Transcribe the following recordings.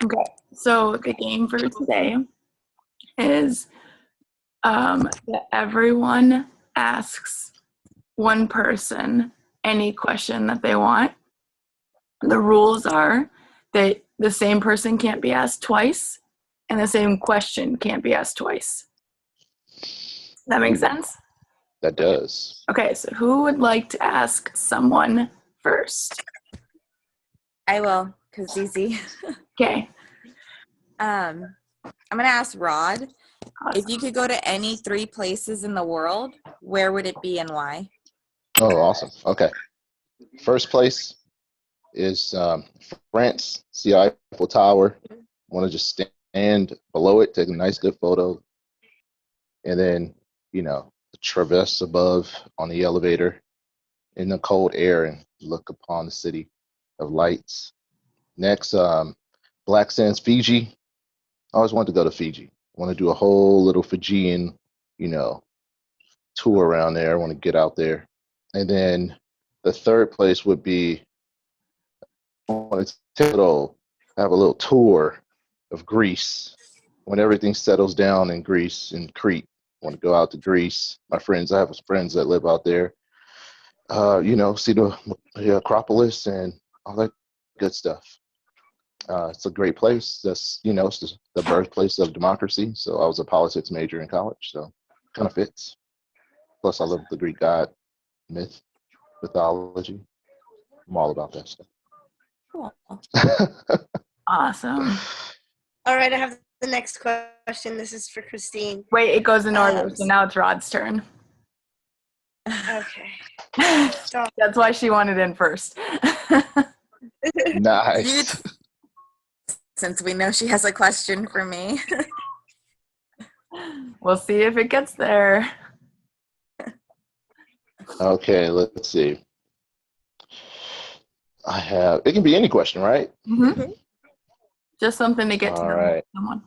Okay, so the game for today is that everyone asks one person any question that they want. The rules are that the same person can't be asked twice, and the same question can't be asked twice. That makes sense? That does. Okay, so who would like to ask someone first? I will, because it's easy. Okay. I'm going to ask Rod, Awesome. if you could go to any 3 places in the world, where would it be and why? Oh, awesome. Okay. First place is France. See Eiffel Tower. Want to just stand below it, take a nice, good photo. And then, traverse above on the elevator in the cold air and look upon the city of lights. Next, Black Sands, Fiji. I always wanted to go to Fiji. I want to do a whole little Fijian, tour around there. I want to get out there. And then the third place would be, I want to have a little tour of Greece when everything settles down in Greece, in Crete. I want to go out to Greece. I have friends that live out there. See the Acropolis and all that good stuff. It's a great place. It's the birthplace of democracy. So I was a politics major in college, so kind of fits. Plus, I love the Greek god mythology. I'm all about that stuff. Cool. Awesome. All right, I have the next question. This is for Christine. Wait, it goes in order, so now it's Rod's turn. Okay. That's why she wanted in first. Nice. Since we know she has a question for me. We'll see if it gets there. Okay, let's see. It can be any question, right? Mm-hmm. Just something to get to know someone.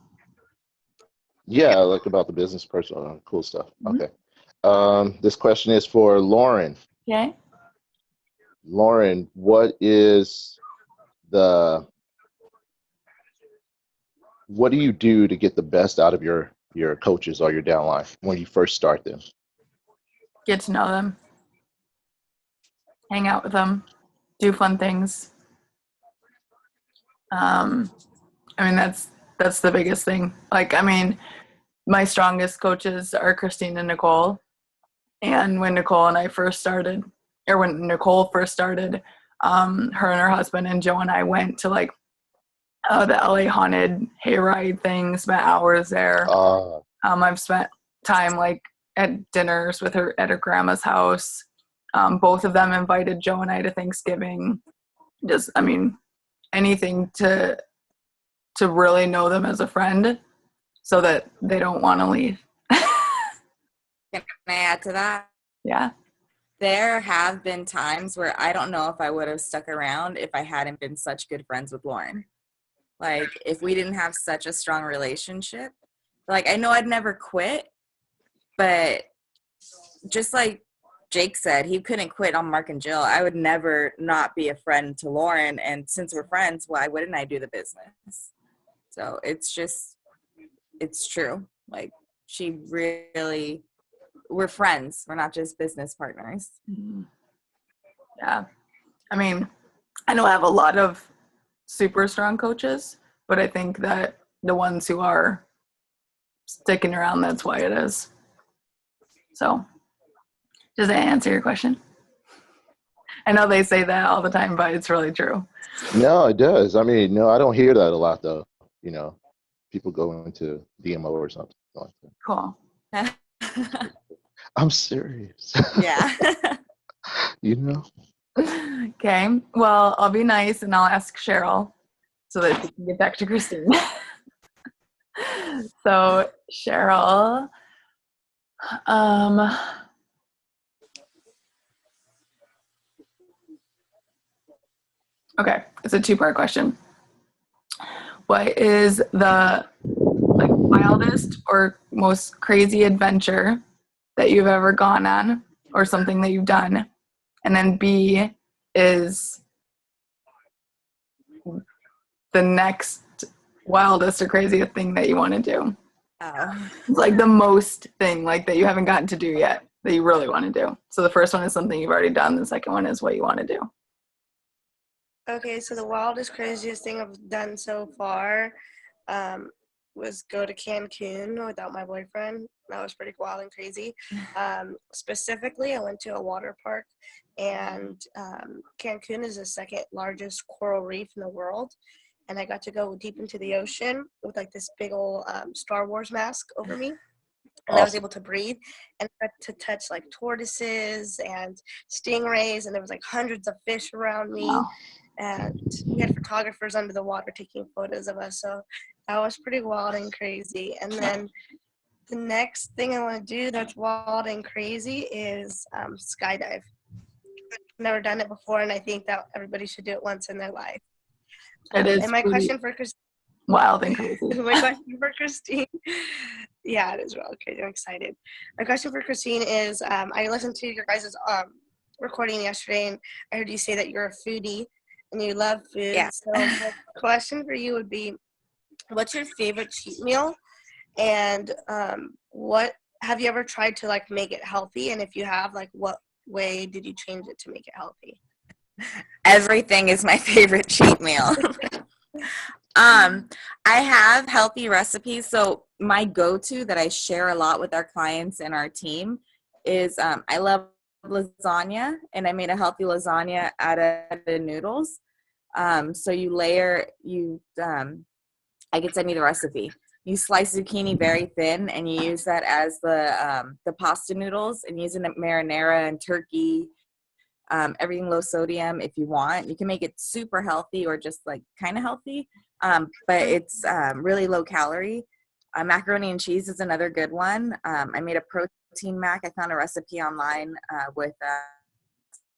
Yeah, like about the business person, cool stuff. Mm-hmm. Okay. This question is for Lauren. Okay. Lauren, what do you do to get the best out of your coaches or your downline when you first start them? Get to know them. Hang out with them. Do fun things. That's the biggest thing. My strongest coaches are Christine and Nicole. And when Nicole and I first started, or when Nicole first started, her and her husband and Joe and I went to the LA Haunted Hayride thing, spent hours there. I've spent time at dinners with her at her grandma's house. Both of them invited Joe and I to Thanksgiving. Anything to really know them as a friend so that they don't want to leave. Can I add to that? Yeah. There have been times where I don't know if I would have stuck around if I hadn't been such good friends with Lauren. If we didn't have such a strong relationship, I know I'd never quit, but just like Jake said, he couldn't quit on Mark and Jill. I would never not be a friend to Lauren. And since we're friends, why wouldn't I do the business? So it's true. She really, we're friends. We're not just business partners. Yeah. I know I have a lot of super strong coaches, but I think that the ones who are sticking around, that's why it is. So does that answer your question? I know they say that all the time, but it's really true. No, it does. I don't hear that a lot though. People go into DMO or something like that. Cool. I'm serious. Yeah. Okay. Well, I'll be nice and I'll ask Cheryl so that we can get back to Christine. So, Cheryl, okay, it's a 2-part question. What is the wildest or most crazy adventure that you've ever gone on or something that you've done? And then B is the next wildest or craziest thing that you want to do? Oh. It's like the most thing like that you haven't gotten to do yet that you really want to do. So the first one is something you've already done. The second one is what you want to do. Okay, so the wildest, craziest thing I've done so far was go to Cancun without my boyfriend. That was pretty wild and crazy. Specifically, I went to a water park, and Cancun is the second largest coral reef in the world. And I got to go deep into the ocean with like this big old Star Wars mask over me. And I was Awesome. able to breathe and got to touch like tortoises and stingrays, and there was like hundreds of fish around me. Wow. And we had photographers under the water taking photos of us, so that was pretty wild and crazy. And then the next thing I want to do that's wild and crazy is skydive. Never done it before, and I think that everybody should do it once in their life. It is And my pretty question for wild and crazy. my question for Christine, yeah, it is real crazy. I'm excited. My question for Christine is, I listened to your guys' recording yesterday, and I heard you say that you're a foodie and you love food. Yeah. So my question for you would be, what's your favorite cheat meal, and what have you ever tried to like make it healthy? And if you have, like, what way did you change it to make it healthy? Everything is my favorite cheat meal. I have healthy recipes. So my go-to that I share a lot with our clients and our team is I love lasagna, and I made a healthy lasagna out of noodles. So you layer, I can send you the recipe. You slice zucchini very thin, and you use that as the pasta noodles, and using the marinara and turkey, everything low sodium if you want. You can make it super healthy or just like kind of healthy, but it's really low calorie. Macaroni and cheese is another good one. I made a protein mac. I found a recipe online with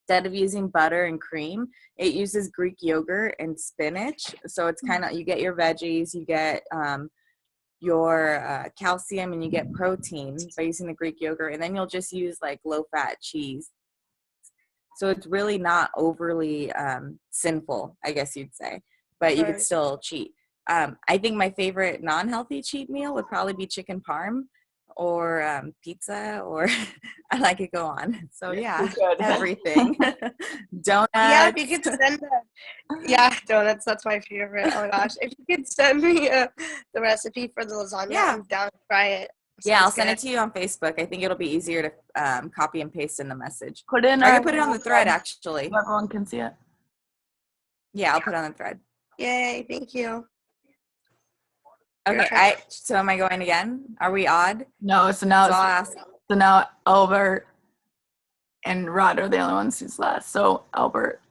instead of using butter and cream, it uses Greek yogurt and spinach. So it's kind of, you get your veggies, you get your calcium, and you get protein by using the Greek yogurt, and then you'll just use like low-fat cheese. So it's really not overly sinful, I guess you'd say, but you could Right. still cheat. I think my favorite non-healthy cheat meal would probably be chicken parm or pizza, or I could go on. So yeah, Good. everything. Donuts. Yeah, if you could send donuts, that's my favorite. Oh my gosh, if you could send me the recipe for the lasagna, Yeah. I'm down to try it. Yeah, I'll Sounds send good. it to you on Facebook. I think it'll be easier to copy and paste in the message. Put in I our can put it on the thread, actually. so everyone can see it. Yeah, I'll put it on the thread. Yay, thank you. Okay, so am I going again? Are we odd? No, so now So I'll ask. so now Albert and Rod are the only ones who's last. So Albert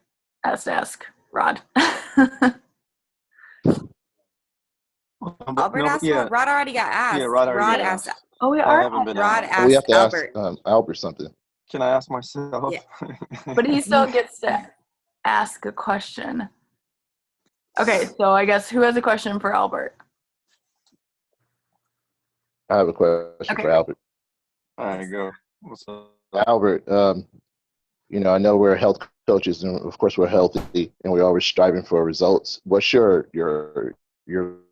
has to ask Rod. Albert asked Rod. Rod already got asked. Yeah, Rod already got asked. asked. Oh, we I are. haven't been Rod asked. We asked have to Albert. ask Albert something. Can I ask myself? Yeah. But he still gets to ask a question. Okay, so I guess who has a question for Albert? I have a question Okay. for Albert. All right, go. What's up? Albert, I know we're health coaches, and of course we're healthy, and we're always striving for results. What's your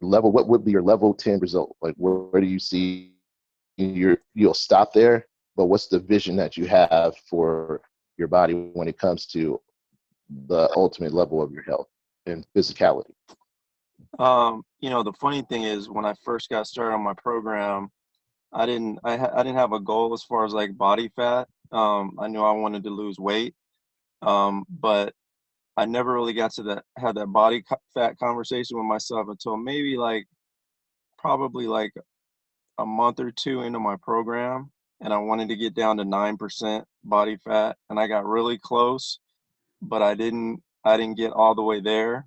level? What would be your level 10 result? Like, where do you see you'll stop there? But what's the vision that you have for your body when it comes to the ultimate level of your health and physicality? The funny thing is, when I first got started on my program, I didn't have a goal as far as like body fat. I knew I wanted to lose weight, but I never really got to have that body fat conversation with myself until maybe probably a month or two into my program, and I wanted to get down to 9% body fat, and I got really close, but I didn't get all the way there.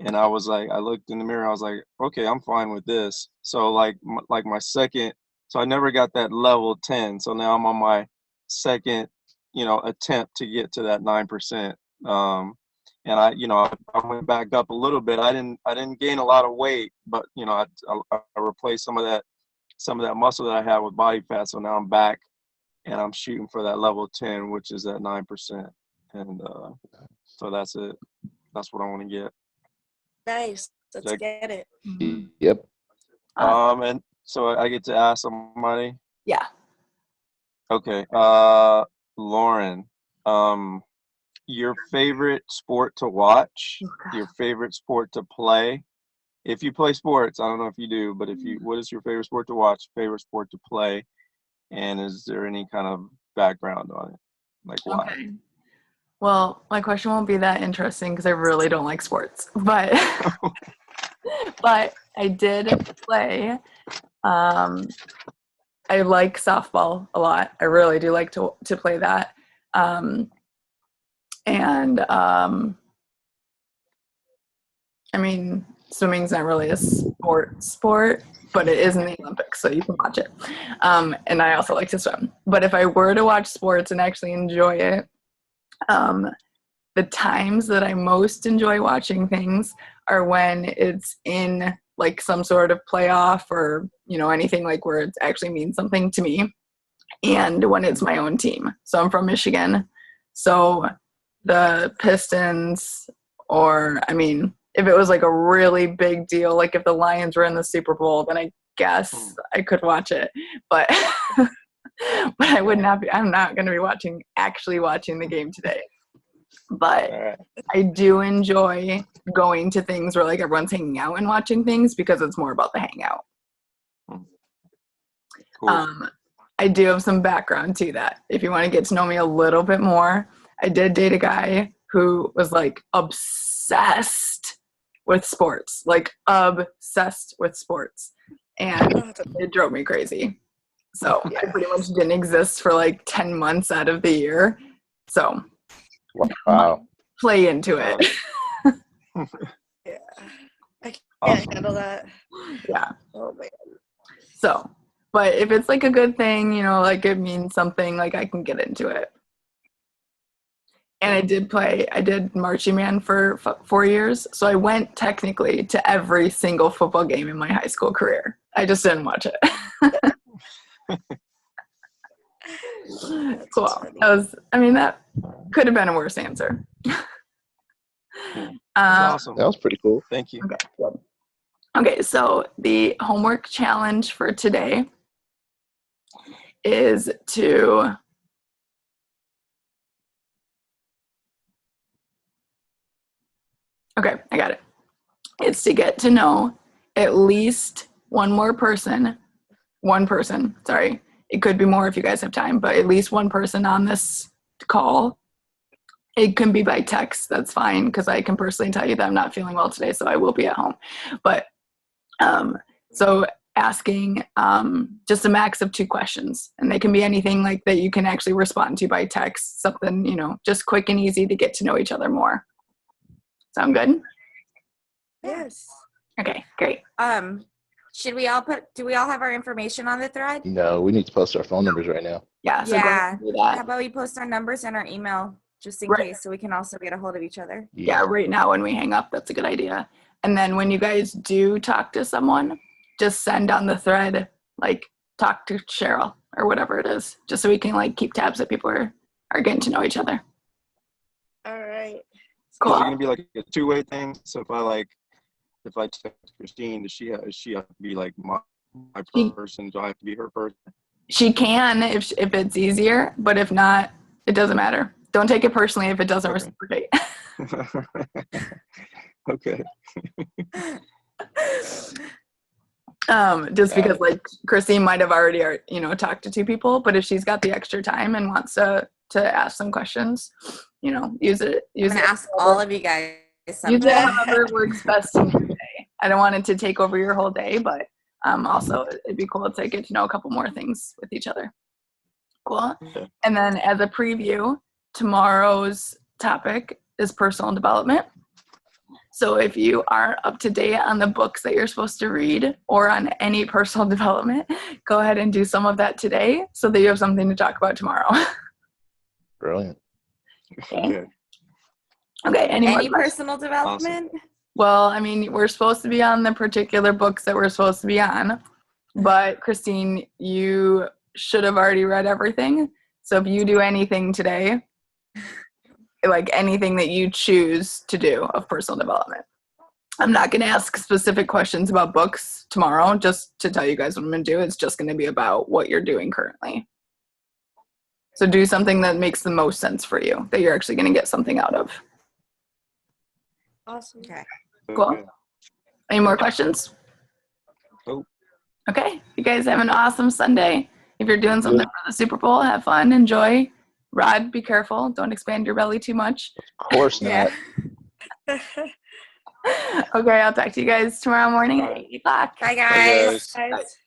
And I was like, I looked in the mirror, I was like, okay, I'm fine with this. So my second, so I never got that level 10. So now I'm on my second, attempt to get to that 9%. And I went back up a little bit. I didn't gain a lot of weight, but I replaced some of that muscle that I had with body fat. So now I'm back, and I'm shooting for that level 10, which is at 9%. And so that's it. That's what I want to get. Nice. Let's Like- get it. Yep. And so I get to ask somebody. Yeah. Okay. Lauren, your favorite sport to watch, your favorite sport to play. If you play sports, I don't know if you do, but if you, what is your favorite sport to watch, favorite sport to play, and is there any kind of background on it? Like why? Okay. Well, my question won't be that interesting because I really don't like sports, but but I did play. I like softball a lot. I really do like to play that. And I mean, swimming's not really a sport, but it is in the Olympics, so you can watch it. And I also like to swim. But if I were to watch sports and actually enjoy it, the times that I most enjoy watching things are when it's in like some sort of playoff or, you know, anything like where it actually means something to me, and when it's my own team. So I'm from Michigan. So the Pistons, or I mean, if it was like a really big deal, like if the Lions were in the Super Bowl, then I guess I could watch it. But but I would not be, I'm not going to be actually watching the game today. But All right. I do enjoy going to things where like everyone's hanging out and watching things because it's more about the hangout. Cool. I do have some background to that. If you want to get to know me a little bit more, I did date a guy who was like obsessed with sports, And it drove me crazy. So I pretty much didn't exist for like 10 months out of the year. So Wow. play into it. Yeah. I can't Awesome. handle that. Yeah. Oh man. So, but if it's like a good thing, you know, like it means something, like I can get into it. And I did marching band for 4 years. So I went technically to every single football game in my high school career. I just didn't watch it. Cool. That could have been a worse answer. That's awesome. That was pretty cool. Thank you. Okay, good. Okay, so the homework challenge for today is to okay, I got it. It's to get to know at least one person, sorry. It could be more if you guys have time, but at least one person on this call. It can be by text, that's fine, because I can personally tell you that I'm not feeling well today, so I will be at home. But so asking just a max of 2 questions, and they can be anything like that you can actually respond to by text, something, you know, just quick and easy to get to know each other more. Sound good? Yes. Okay, great. Do we all have our information on the thread? No, we need to post our phone numbers right now. Yeah, so go ahead Yeah. and do How that. about we post our numbers and our email just in Right. case, so we can also get a hold of each other. Yeah, right now when we hang up, that's a good idea. And then when you guys do talk to someone, just send on the thread, like, talk to Cheryl or whatever it is, just so we can, like, keep tabs that people are getting to know each other. All right. Cool. Is it gonna be like a two-way thing? So if I text Christine, does she have to be like my person? Do I have to be her person? She can if it's easier, but if not, it doesn't matter. Don't take it personally if it doesn't Okay. reciprocate. Okay. Just Got because it. like Christine might have already, you know, talked to 2 people, but if she's got the extra time and wants to ask some questions, you know, use it. I'm gonna ask all of you guys Use it something. however works best in your day. I don't want it to take over your whole day, but also it'd be cool to get to know a couple more things with each other. Cool. Okay. And then as a preview, tomorrow's topic is personal development. So if you aren't up to date on the books that you're supposed to read or on any personal development, go ahead and do some of that today so that you have something to talk about tomorrow. Brilliant. Okay. Okay, any more Any questions? personal development? Well, I mean, we're supposed to be on the particular books that we're supposed to be on, but Christine, you should have already read everything. So if you do anything today, like anything that you choose to do of personal development, I'm not going to ask specific questions about books tomorrow, just to tell you guys what I'm going to do. It's just going to be about what you're doing currently. So do something that makes the most sense for you, that you're actually going to get something out of. Awesome. Okay. Cool. Okay. Any more questions? Nope. Okay. You guys have an awesome Sunday. If you're doing something for the Super Bowl, have fun, enjoy. Rod, be careful. Don't expand your belly too much. Of course not. Yeah. Okay, I'll talk to you guys tomorrow morning at 8 o'clock. Bye, Bye, guys. guys. Guys.